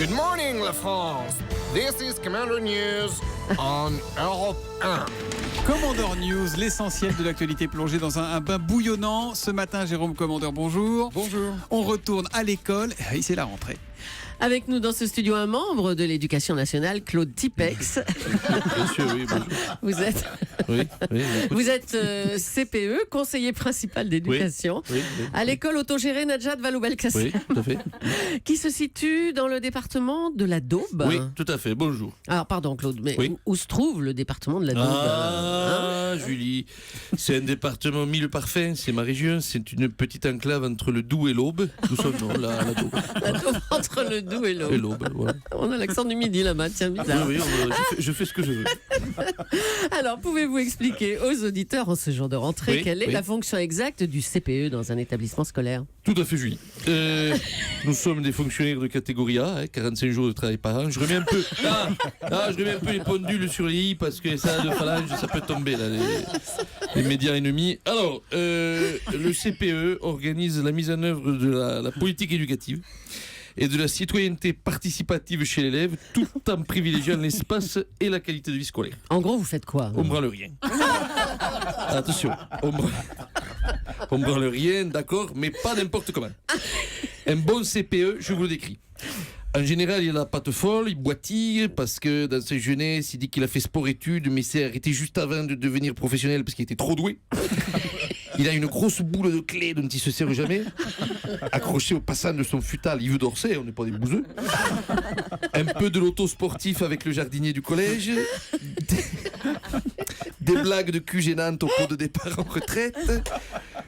Good morning, la France. This is Commander News on Europe 1. Commandeur News, l'essentiel de l'actualité plongée dans un bain bouillonnant. Ce matin, Jérôme Commandeur, bonjour. Bonjour. On retourne à l'école. Et c'est la rentrée. Avec nous dans ce studio un membre de l'Éducation nationale, Claude Tipex. Monsieur, oui, bonjour. Vous êtes CPE, conseiller principal d'éducation, Oui. à l'école autogérée Najat Vallaud-Belkacem, Oui, tout à fait. qui se situe dans le département de la Daube. Oui, tout à fait. Bonjour. Alors, pardon, Claude, mais Oui. où se trouve le département de la Daube Julie, c'est un département mille parfums, c'est ma région, c'est une petite enclave entre le Doubs et l'Aube. D'où son nom, la Daube. La Daube entre le Doubs et l'Aube. Et l'Aube, voilà. On a l'accent du midi là-bas, tiens, bizarre. Oui, je fais ce que je veux. Alors, pouvez-vous expliquer aux auditeurs en ce jour de rentrée Oui, quelle est oui. la fonction exacte du CPE dans un établissement scolaire? Tout à fait, Julie. Nous sommes des fonctionnaires de catégorie A, 45 jours de travail par an. Je remets un peu, je remets un peu les pendules sur les i parce que ça, de phalange, ça peut tomber là, les médias ennemis. Alors, le CPE organise la mise en œuvre de la politique éducative et de la citoyenneté participative chez l'élève, tout en privilégiant l'espace et la qualité de vie scolaire. En gros, vous faites quoi? On branle rien. Attention, on branle rien, d'accord, mais pas n'importe comment. Un bon CPE, je vous le décris. En général, il a la patte folle, il boitille parce que dans sa jeunesse, il dit qu'il a fait sport-études, mais s'est arrêté juste avant de devenir professionnel parce qu'il était trop doué. Il a une grosse boule de clé dont il se sert jamais, accrochée au passant de son futal Yves d'Orsay, on n'est pas des bouseux. Un peu de loto sportif avec le jardinier du collège. Des blagues de cul gênantes au cours de départ en retraite.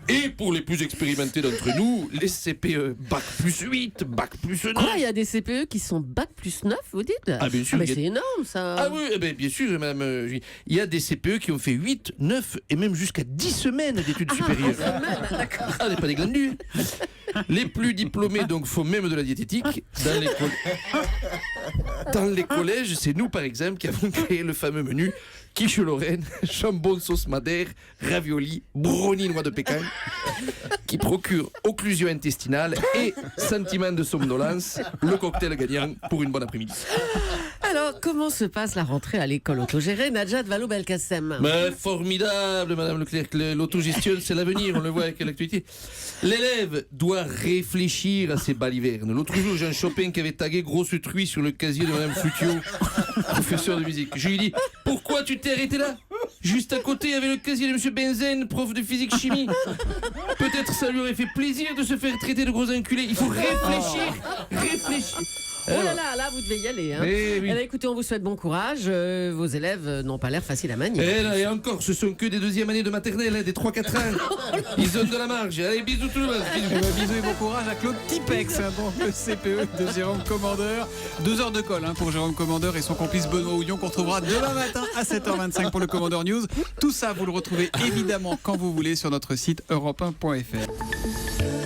Et pour les plus expérimentés d'entre nous, les CPE Bac plus 8, Bac plus 9. Quoi, il y a des CPE qui sont Bac plus 9, vous dites? Ah, bien sûr, mais il y a- c'est énorme, ça. Ah oui, eh ben, bien sûr, madame. Il y a des CPE qui ont fait 8, 9 et même jusqu'à 10 semaines d'études supérieures. Ah, n'est pas des glandus. Les plus diplômés donc font même de la diététique. Dans les collèges, c'est nous par exemple qui avons créé le fameux menu quiche Lorraine, jambon sauce madère, ravioli, brownie noix de Pékin, qui procure occlusion intestinale et sentiment de somnolence, le cocktail gagnant pour une bonne après-midi. Alors, comment se passe la rentrée à l'école autogérée Najat Vallaud-Belkacem? Mais formidable, Madame Leclerc. L'autogestion, c'est l'avenir, on le voit avec l'actualité. L'élève doit réfléchir à ses balivernes. L'autre jour, j'ai un Chopin qui avait tagué grosse truie sur le casier de Madame Flutio, professeur de musique. Je lui ai dit, pourquoi tu t'es arrêté là? Juste à côté, il y avait le casier de Monsieur Benzen, prof de physique-chimie. Peut-être ça lui aurait fait plaisir de se faire traiter de gros enculé. Il faut réfléchir. Oh là là, vous devez y aller. Hein. Eh oui. Eh bien, écoutez, on vous souhaite bon courage. Vos élèves n'ont pas l'air faciles à manier. Et là, et encore, ce sont que des deuxième années de maternelle, hein, des 3-4 ans. Ils ont de la marge. Allez, bisous tout le monde. Bisous. Bisous et bon courage à Claude Tipex, donc le CPE de Jérôme Commandeur. 2 heures de colle pour Jérôme Commandeur et son complice Benoît Houillon qu'on retrouvera demain matin à 7h25 pour le Commandeur News. Tout ça, vous le retrouvez évidemment quand vous voulez sur notre site europe1.fr.